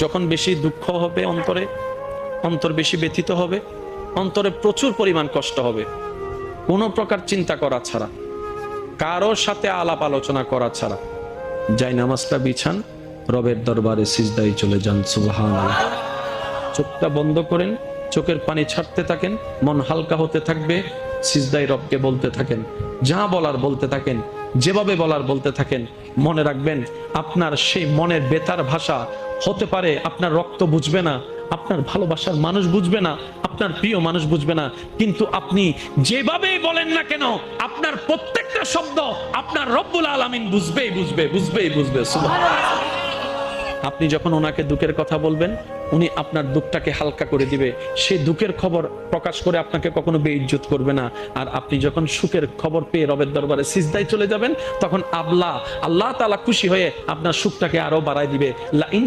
যখন বেশি দুঃখ হবে অন্তরে, অন্তর বেশি ব্যথিত হবে, অন্তরে প্রচুর পরিমাণ কষ্ট হবে, কোনো প্রকার চিন্তা করা ছাড়া, কারোর সাথে আলাপ আলোচনা করা ছাড়া যাই নামাজটা বিছান, রবের দরবারে সিজদায় চলে যান। সুবহানাল্লাহ। চোখটা বন্ধ করেন, চোখের পানি ছাড়তে থাকেন, মন হালকা হতে থাকবে, সিজদায় রবকে বলতে থাকেন, যা বলার বলতে থাকেন, যেভাবে বলার বলতে থাকেন। মনে রাখবেন, আপনার সেই মনের বেতার ভাষা হতে পারে আপনার রক্ত বুঝবে না, আপনার ভালোবাসার মানুষ বুঝবে না, আপনার প্রিয় মানুষ বুঝবে না, কিন্তু আপনি যেভাবেই বলেন না কেন, আপনার প্রত্যেকটা শব্দ আপনার রব্বুল আলামিন বুঝবেই বুঝবে, বুঝবেই বুঝবে। সুবহানাল্লাহ। আপনি যখন ওনাকে দুঃখের কথা বলবেন, উনি আপনার দুঃখটাকে হালকা করে দিবে, সেই দুঃখের খবর প্রকাশ করে আপনাকে কখনো বেইজ্জত করবে না। আর আপনি যখন সুখের খবর পেয়ে রবের দরবারে সিজদায় চলে যাবেন, তখন আল্লাহ তাআলা খুশি হয়ে আপনার সুখটাকে আরো বাড়ায় দিবে। লা ইন